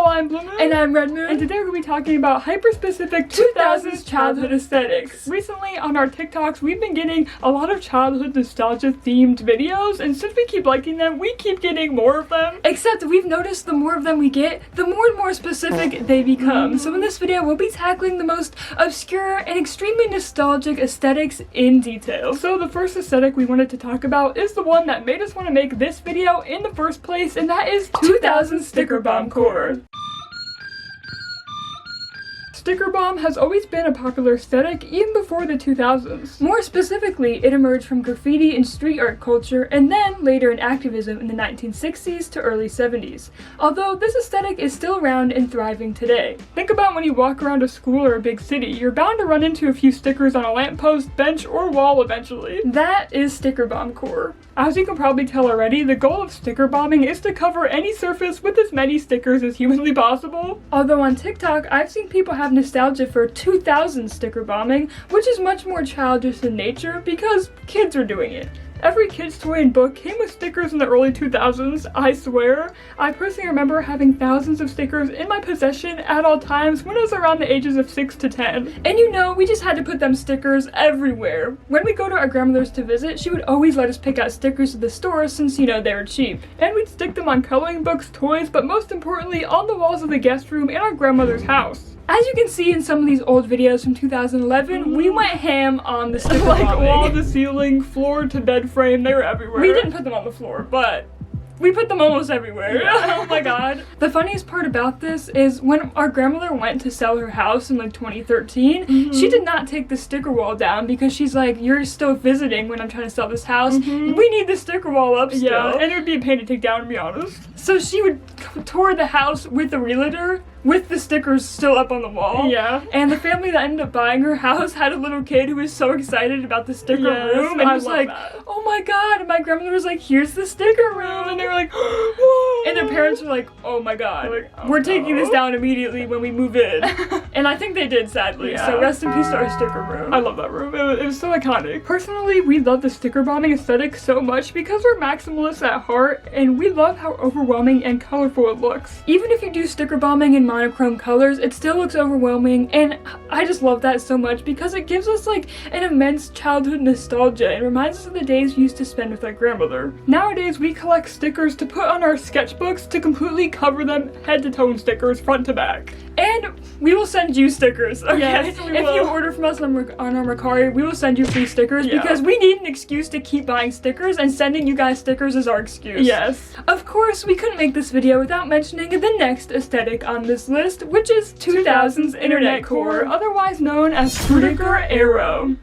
I'm Blue Moon. And I'm Red Moon. And today we're going to be talking about hyper-specific 2000s childhood aesthetics. Recently on our TikToks, we've been getting a lot of childhood nostalgia themed videos, and since we keep liking them, we keep getting more of them. Except we've noticed the more of them we get, the more and more specific they become. So in this video, we'll be tackling the most obscure and extremely nostalgic aesthetics in detail. So the first aesthetic we wanted to talk about is the one that made us want to make this video in the first place, and that is 2000 sticker bomb core. Sticker bomb has always been a popular aesthetic even before the 2000s. More specifically, it emerged from graffiti and street art culture, and then later in activism in the 1960s to early 70s. Although this aesthetic is still around and thriving today. Think about when you walk around a school or a big city, you're bound to run into a few stickers on a lamppost, bench, or wall eventually. That is sticker bomb core. As you can probably tell already, the goal of sticker bombing is to cover any surface with as many stickers as humanly possible. Although on TikTok, I've seen people have nostalgia for 2000 sticker bombing, which is much more childish in nature because kids are doing it. Every kid's toy and book came with stickers in the early 2000s, I swear. I personally remember having thousands of stickers in my possession at all times when I was around the ages of 6 to 10. And you know, we just had to put them stickers everywhere. When we go to our grandmother's to visit, she would always let us pick out stickers at the store since, you know, they were cheap. And we'd stick them on coloring books, toys, but most importantly, on the walls of the guest room in our grandmother's house. As you can see in some of these old videos from 2011, we went ham on the sticker bombing. Wall to ceiling, floor to bed frame, they were everywhere. We didn't put them on the floor, but we put them almost everywhere. Yeah. Oh my god. The funniest part about this is when our grandmother went to sell her house in like 2013, she did not take the sticker wall down because she's like, you're still visiting when I'm trying to sell this house. We need the sticker wall up still. Yeah, and it would be a pain to take down, to be honest. So she would tour the house with the realtor with the stickers still up on the wall. Yeah. And the family that ended up buying her house had a little kid who was so excited about the sticker room, and he was like, oh my god. And my grandmother was like, here's the sticker room. And they were like, whoa. And their parents were like, oh my god, like, we're taking this down immediately when we move in. And I think they did, sadly. Yeah. So rest in peace to our sticker room. I love that room. It was so iconic. Personally, we love the sticker bombing aesthetic so much because we're maximalists at heart, and we love how overwhelming and colorful it looks. Even if you do sticker bombing in monochrome colors, it still looks overwhelming, and I just love that so much because it gives us like an immense childhood nostalgia and reminds us of the days we used to spend with our grandmother. Nowadays, we collect stickers to put on our sketchbooks to completely cover them head to toe stickers front to back. And we will send you stickers, okay? Yes, if you order from us on our Mercari, we will send you free stickers because we need an excuse to keep buying stickers, and sending you guys stickers is our excuse. Yes. Of course, we couldn't make this video without mentioning the next aesthetic on this list, which is 2000s internet core, otherwise known as Frutiger Aero.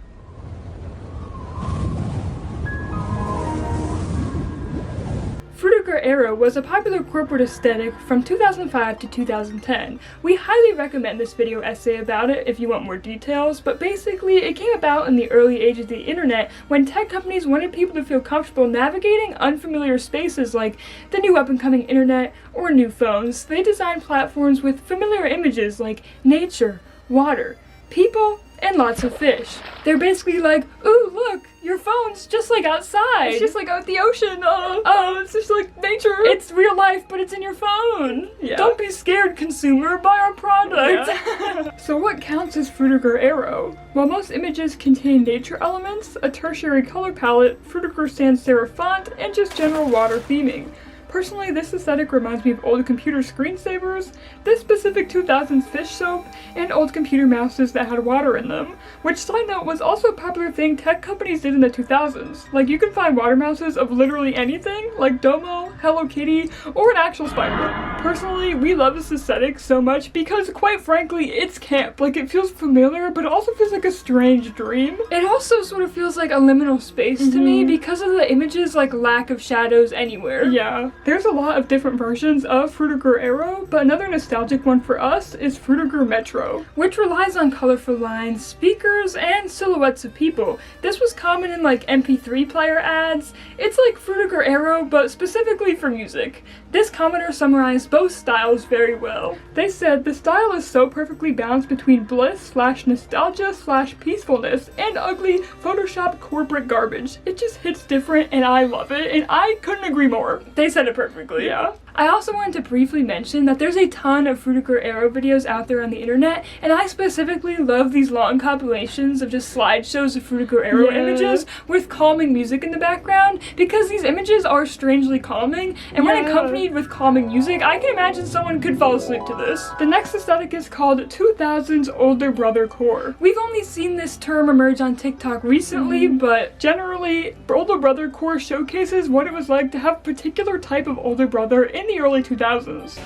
Frutiger Aero was a popular corporate aesthetic from 2005 to 2010. We highly recommend this video essay about it if you want more details, but basically it came about in the early age of the internet when tech companies wanted people to feel comfortable navigating unfamiliar spaces like the new up-and-coming internet or new phones. They designed platforms with familiar images like nature, water, people, and lots of fish. They're basically like, ooh, look, your phone's just like outside. It's just like out the ocean. Oh, it's just like nature. It's real life, but it's in your phone. Yeah. Don't be scared, consumer. Buy our product. Yeah. So what counts as Frutiger Aero? While most images contain nature elements, a tertiary color palette, Frutiger sans serif font, and just general water theming. Personally, this aesthetic reminds me of old computer screensavers, this specific 2000s fish soap, and old computer mouses that had water in them, which, side note, was also a popular thing tech companies did in the 2000s. Like, you can find water mouses of literally anything, like Domo, Hello Kitty, or an actual spider. Personally, we love this aesthetic so much because, quite frankly, it's camp. Like, it feels familiar, but it also feels like a strange dream. It also sort of feels like a liminal space to me because of the image's, like, lack of shadows anywhere. Yeah. There's a lot of different versions of Frutiger Aero, but another nostalgic one for us is Frutiger Metro, which relies on colorful lines, speakers, and silhouettes of people. This was common in like MP3 player ads. It's like Frutiger Aero, but specifically for music. This commenter summarized both styles very well. They said, the style is so perfectly balanced between bliss/nostalgia/peacefulness and ugly Photoshop corporate garbage. It just hits different and I love it, and I couldn't agree more. They said it perfectly. Yeah. I also wanted to briefly mention that there's a ton of Frutiger Aero videos out there on the internet, and I specifically love these long compilations of just slideshows of Frutiger Aero images with calming music in the background, because these images are strangely calming, and when accompanied with calming music, I can imagine someone could fall asleep to this. The next aesthetic is called 2000s older brother core. We've only seen this term emerge on TikTok recently, but generally, older brother core showcases what it was like to have a particular type of older brother in the early 2000s.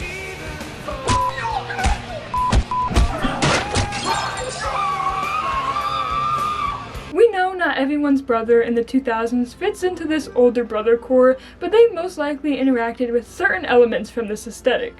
We know not everyone's brother in the 2000s fits into this older brother core, but they most likely interacted with certain elements from this aesthetic.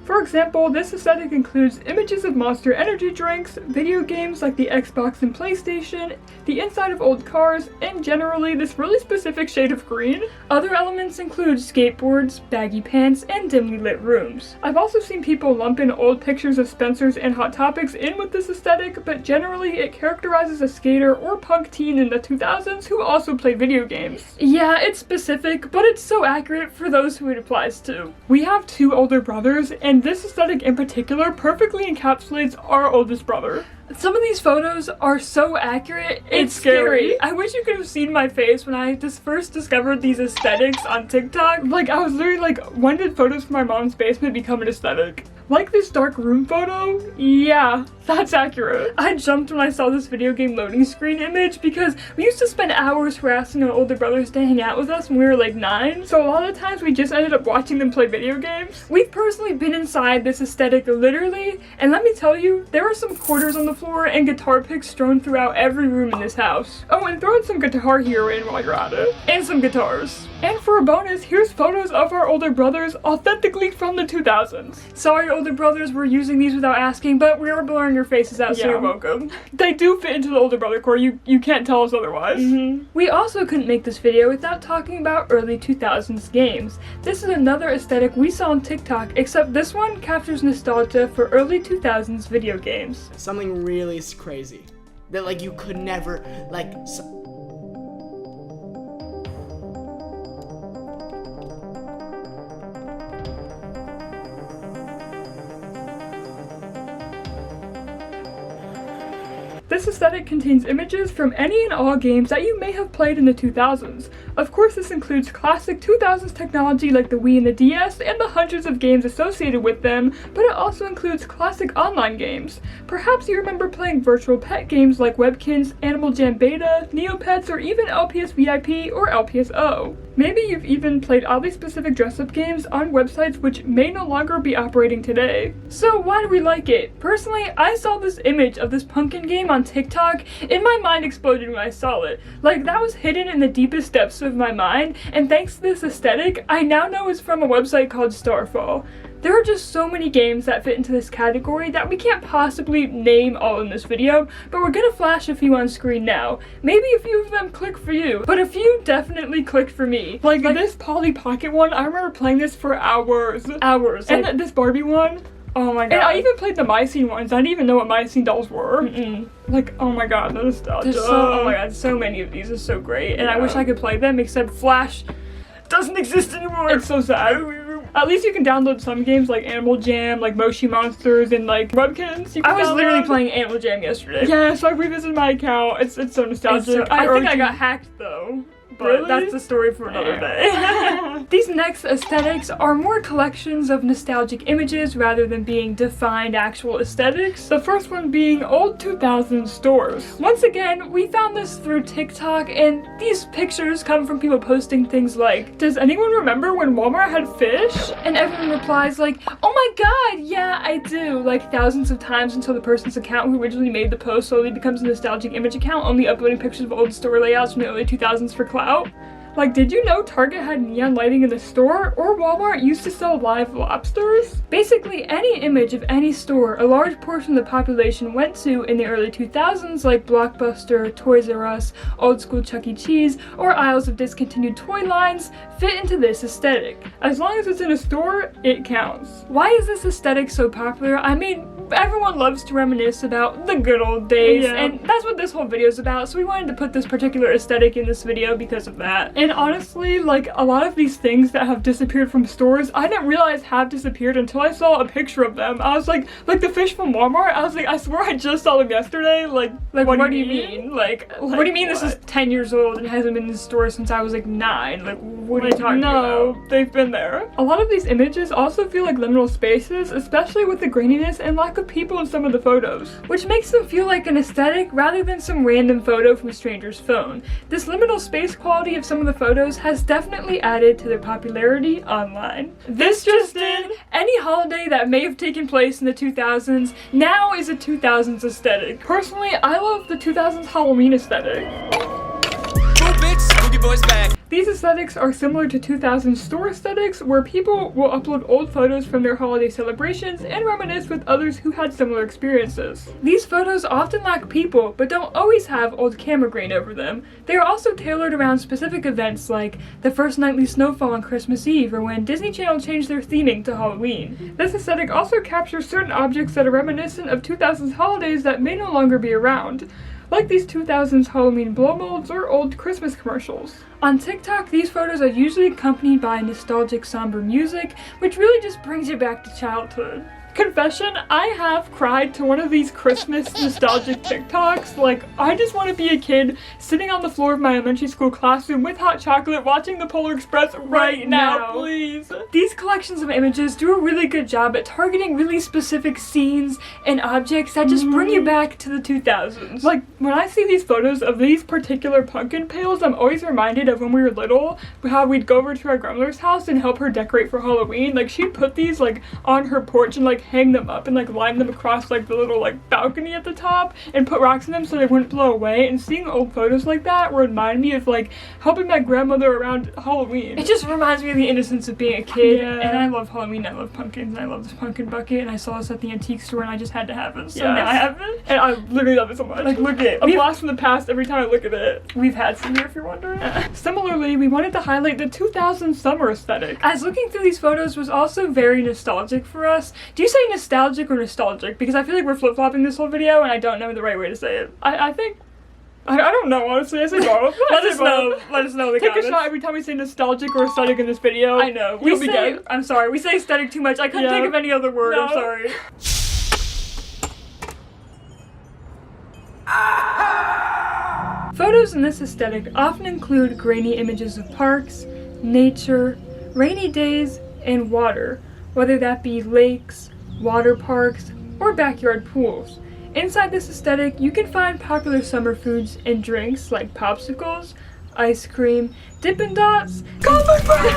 For example, this aesthetic includes images of Monster Energy drinks, video games like the Xbox and PlayStation, the inside of old cars, and generally this really specific shade of green. Other elements include skateboards, baggy pants, and dimly lit rooms. I've also seen people lump in old pictures of Spencer's and Hot Topics in with this aesthetic, but generally it characterizes a skater or punk teen in the 2000s who also played video games. Yeah, it's specific, but it's so accurate for those who it applies to. We have two older brothers, and this aesthetic in particular perfectly encapsulates our oldest brother. Some of these photos are so accurate, it's scary. I wish you could have seen my face when I just first discovered these aesthetics on TikTok. Like, I was literally like, when did photos from my mom's basement become an aesthetic? Like this dark room photo? Yeah, that's accurate. I jumped when I saw this video game loading screen image because we used to spend hours harassing our older brothers to hang out with us when we were like 9, so a lot of the times we just ended up watching them play video games. We've personally been inside this aesthetic literally, and let me tell you, there were some quarters on the floor and guitar picks strewn throughout every room in this house. Oh, and throw in some Guitar Hero in while you're at it. And some guitars. And for a bonus, here's photos of our older brothers authentically from the 2000s. Sorry, older brothers, we're using these without asking, but we are blurring your faces out, so you're welcome. They do fit into the older brother core, you can't tell us otherwise. We also couldn't make this video without talking about early 2000s games. This is another aesthetic we saw on TikTok, except this one captures nostalgia for early 2000s video games. Something really crazy that like you could never like. This aesthetic contains images from any and all games that you may have played in the 2000s. Of course, this includes classic 2000s technology like the Wii and the DS and the hundreds of games associated with them, but it also includes classic online games. Perhaps you remember playing virtual pet games like Webkinz, Animal Jam Beta, Neopets, or even LPS VIP or LPSO. Maybe you've even played oddly specific dress-up games on websites which may no longer be operating today. So why do we like it? Personally, I saw this image of this pumpkin game on TikTok, and my mind exploded when I saw it. Like, that was hidden in the deepest depths of my mind, and thanks to this aesthetic, I now know it's from a website called Starfall. There are just so many games that fit into this category that we can't possibly name all in this video, but we're gonna flash a few on screen now. Maybe a few of them click for you, but a few definitely clicked for me. Like this Polly Pocket one, I remember playing this for hours. And this Barbie one, oh my god. And I even played the Mycene ones. I didn't even know what Mycene dolls were. Like, oh my god, the nostalgia. Oh my god, so many of these are so great, and I wish I could play them, except Flash doesn't exist anymore. It's so sad. At least you can download some games like Animal Jam, like Moshi Monsters, and like Webkinz. I was literally playing Animal Jam yesterday. Yeah, so I revisited my account. It's so nostalgic. I think I got hacked though. But that's the story for another day. These next aesthetics are more collections of nostalgic images rather than being defined actual aesthetics. The first one being old 2000s stores. Once again, we found this through TikTok, and these pictures come from people posting things like, does anyone remember when Walmart had fish? And everyone replies like, oh my god, yeah, I do, like thousands of times until the person's account who originally made the post slowly becomes a nostalgic image account, only uploading pictures of old store layouts from the early 2000s for clout. Like, did you know Target had neon lighting in the store? Or Walmart used to sell live lobsters? Basically, any image of any store a large portion of the population went to in the early 2000s, like Blockbuster, Toys R Us, old school Chuck E. Cheese, or aisles of discontinued toy lines, fit into this aesthetic. As long as it's in a store, it counts. Why is this aesthetic so popular? I mean, everyone loves to reminisce about the good old days, Yeah. and that's what this whole video is about, so we wanted to put this particular aesthetic in this video because of that. And honestly, like, a lot of these things that have disappeared from stores, I didn't realize have disappeared until I saw a picture of them. I was like the fish from Walmart, I was like, I swear I just saw them yesterday. Like what do you mean? Like what do you mean this is 10 years old and hasn't been in the store since I was like 9? Like, what are you talking about? No, they've been there. A lot of these images also feel like liminal spaces, especially with the graininess and lack of people in some of the photos, which makes them feel like an aesthetic rather than some random photo from a stranger's phone. This liminal space quality of some of the photos has definitely added to their popularity online. This just in, any holiday that may have taken place in the 2000s now is a 2000s aesthetic. Personally, I love the 2000s Halloween aesthetic. These aesthetics are similar to 2000s store aesthetics, where people will upload old photos from their holiday celebrations and reminisce with others who had similar experiences. These photos often lack people, but don't always have old camera grain over them. They are also tailored around specific events like the first nightly snowfall on Christmas Eve, or when Disney Channel changed their theming to Halloween. This aesthetic also captures certain objects that are reminiscent of 2000s holidays that may no longer be around, like these 2000s Halloween blow molds or old Christmas commercials. On TikTok, these photos are usually accompanied by nostalgic somber music, which really just brings you back to childhood. Confession, I have cried to one of these Christmas nostalgic TikToks. Like, I just want to be a kid sitting on the floor of my elementary school classroom with hot chocolate watching the Polar Express right now, please. These collections of images do a really good job at targeting really specific scenes and objects that just bring you back to the 2000s. Like, when I see these photos of these particular pumpkin pails, I'm always reminded of when we were little, how we'd go over to our grandmother's house and help her decorate for Halloween. Like, she'd put these like on her porch and like hang them up and like line them across like the little like balcony at the top and put rocks in them so they wouldn't blow away. And seeing old photos like that would remind me of like helping my grandmother around Halloween. It just reminds me of the innocence of being a kid. Yeah. And I love Halloween, I love pumpkins, and I love this pumpkin bucket, and I saw this at the antique store and I just had to have it. So now I have it. And I literally love it so much. Like, look at it. A blast from the past every time I look at it. We've had some here if you're wondering. Similarly, we wanted to highlight the 2000s summer aesthetic, as looking through these photos was also very nostalgic for us. Do you say nostalgic or nostalgic? Because I feel like we're flip-flopping this whole video and I don't know the right way to say it. I think I don't know, honestly. I say both. Let us know in the comments. Take a shot every time we say nostalgic or aesthetic in this video. I know. You'll be good. I'm sorry. We say aesthetic too much. I couldn't think of any other word. No. I'm sorry. Photos in this aesthetic often include grainy images of parks, nature, rainy days, and water, whether that be lakes, water parks, or backyard pools. Inside this aesthetic, you can find popular summer foods and drinks like popsicles, ice cream, Dippin' Dots, coffee bread,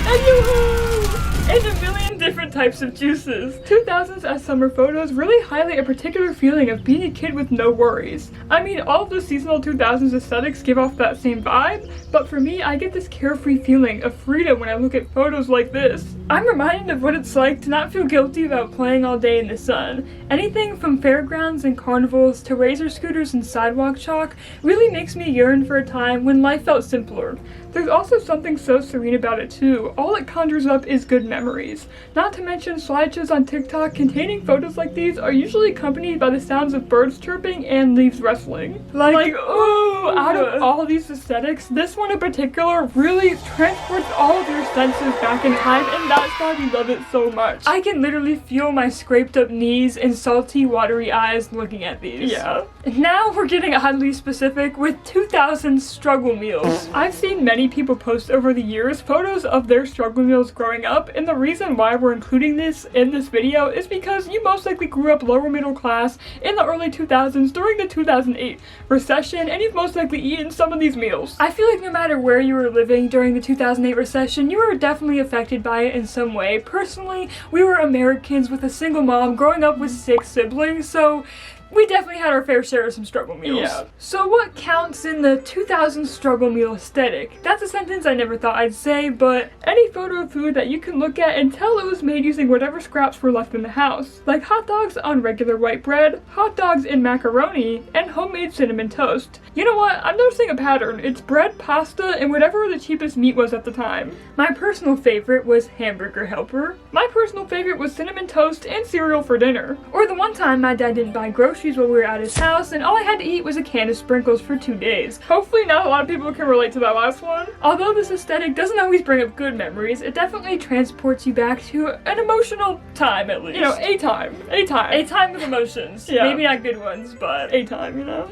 and yoo-hoo, and a million different types of juices. 2000s as summer photos really highlight a particular feeling of being a kid with no worries. I mean, all of the seasonal 2000s aesthetics give off that same vibe, but for me, I get this carefree feeling of freedom when I look at photos like this. I'm reminded of what it's like to not feel guilty about playing all day in the sun. Anything from fairgrounds and carnivals to razor scooters and sidewalk chalk really makes me yearn for a time when life felt simpler. There's also something so serene about it too. All it conjures up is good memories. Not to mention, slideshows on TikTok containing photos like these are usually accompanied by the sounds of birds chirping and leaves rustling. Like ooh, out of all these aesthetics, this one in particular really transports all of your senses back in time, and that's why we love it so much. I can literally feel my scraped up knees and salty, watery eyes looking at these. Yeah. And now we're getting oddly specific with 2000s struggle meals. I've seen many people post over the years photos of their struggle meals growing up, and the reason why we're including this in this video is because you most likely grew up lower middle class in the early 2000s during the 2008 recession, and you've most likely eaten some of these meals. I feel like no matter where you were living during the 2008 recession, you were definitely affected by it in some way. Personally, we were Americans with a single mom growing up with 6 siblings, so we definitely had our fair share of some struggle meals. Yeah. So what counts in the 2000s struggle meal aesthetic? That's a sentence I never thought I'd say, but any photo of food that you can look at and tell it was made using whatever scraps were left in the house. Like hot dogs on regular white bread, hot dogs in macaroni, and homemade cinnamon toast. You know what? I'm noticing a pattern. It's bread, pasta, and whatever the cheapest meat was at the time. My personal favorite was hamburger helper. My personal favorite was cinnamon toast and cereal for dinner. Or the one time my dad didn't buy groceries while we were at his house and all I had to eat was a can of sprinkles for 2 days. Hopefully not a lot of people can relate to that last one. Although this aesthetic doesn't always bring up good memories, it definitely transports you back to an emotional time at least. You know, a time. A time with emotions. Yeah. Maybe not good ones, but A time, you know?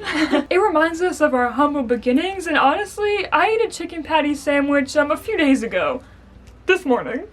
it reminds us of our humble beginnings, and honestly, I ate a chicken patty sandwich a few days ago. This morning.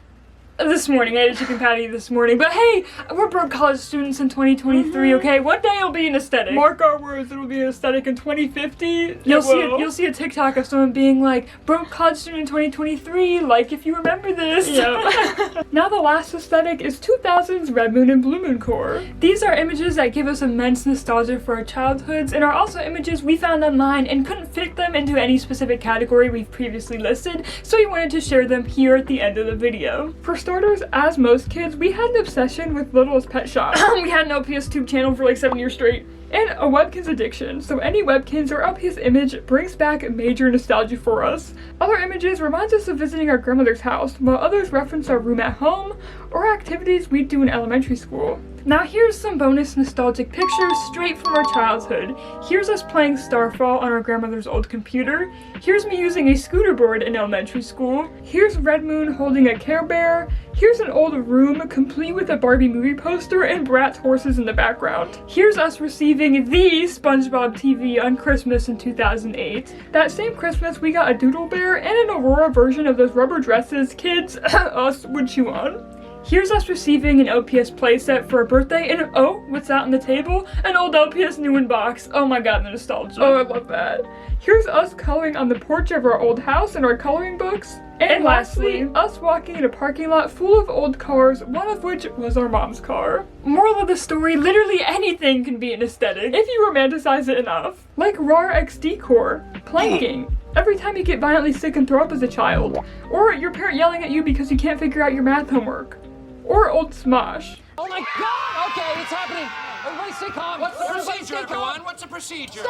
This morning, I ate a chicken patty this morning, but hey, we're broke college students in 2023, okay? One day it'll be an aesthetic. Mark our words, it'll be an aesthetic in 2050. You'll see a TikTok of someone being like, broke college student in 2023, like if you remember this. Yeah. Now the last aesthetic is 2000s Red Moon and Blue Moon core. These are images that give us immense nostalgia for our childhoods and are also images we found online and couldn't fit them into any specific category we've previously listed, so we wanted to share them here at the end of the video. For starters, as most kids, we had an obsession with Littlest Pet Shop. We had an LPS tube channel for like 7 years straight. And a Webkinz addiction, so any Webkinz or LPS image brings back major nostalgia for us. Other images reminds us of visiting our grandmother's house, while others reference our room at home or activities we'd do in elementary school. Now here's some bonus nostalgic pictures straight from our childhood. Here's us playing Starfall on our grandmother's old computer. Here's me using a scooter board in elementary school. Here's Red Moon holding a Care Bear. Here's an old room complete with a Barbie movie poster and Bratz horses in the background. Here's us receiving the SpongeBob TV on Christmas in 2008. That same Christmas we got a Doodle Bear and an Aurora version of those rubber dresses kids, us, would chew on. Here's us receiving an LPS playset for a birthday, and oh, what's that on the table? An old LPS new in box. Oh my god, the nostalgia. Oh, I love that. Here's us coloring on the porch of our old house in our coloring books. And lastly, us walking in a parking lot full of old cars, one of which was our mom's car. Moral of the story, literally anything can be an aesthetic. If you romanticize it enough. Like RAR XD core, planking. Every time you get violently sick and throw up as a child. Or your parent yelling at you because you can't figure out your math homework. Or old Smosh. Oh my god! Okay, it's happening. Everybody stay calm. What's the procedure, everyone? What's the procedure?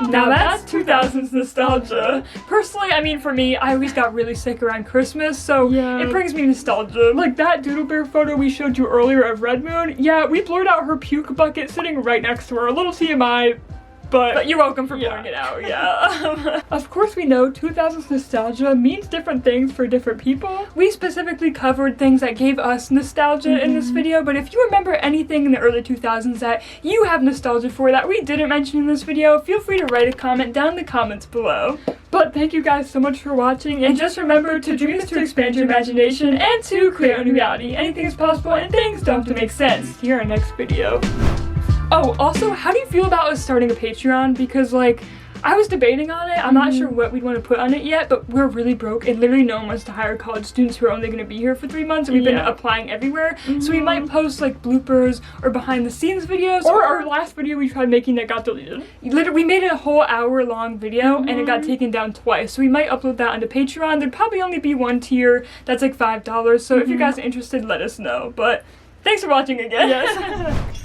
Now that's 2000s nostalgia. Personally, I mean for me, I always got really sick around Christmas, so Yeah. it brings me nostalgia. Like that Doodle Bear photo we showed you earlier of Red Moon, yeah, we blurred out her puke bucket sitting right next to her. A little TMI, but you're welcome for yeah. blurring it out, yeah. Of course we know 2000s nostalgia means different things for different people. We specifically covered things that gave us nostalgia in this video, but if you remember anything in the early 2000s that you have nostalgia for that we didn't mention in this video, feel free to write a comment down in the comments below. But thank you guys so much for watching, and just remember to dream is to expand your imagination and to create a new reality. Anything is possible and things don't have to make sense. See you in our next video. Oh, also, how do you feel about us starting a Patreon? Because, like, I was debating on it. I'm not sure what we'd want to put on it yet, but we're really broke, and literally no one wants to hire college students who are only going to be here for 3 months, and we've been applying everywhere. So we might post, like, bloopers or behind-the-scenes videos. Or our last video we tried making that got deleted. Literally, we made a whole hour-long video, and it got taken down twice. So we might upload that onto Patreon. There'd probably only be one tier that's, like, $5. So if you guys are interested, let us know. But thanks for watching again. Yes.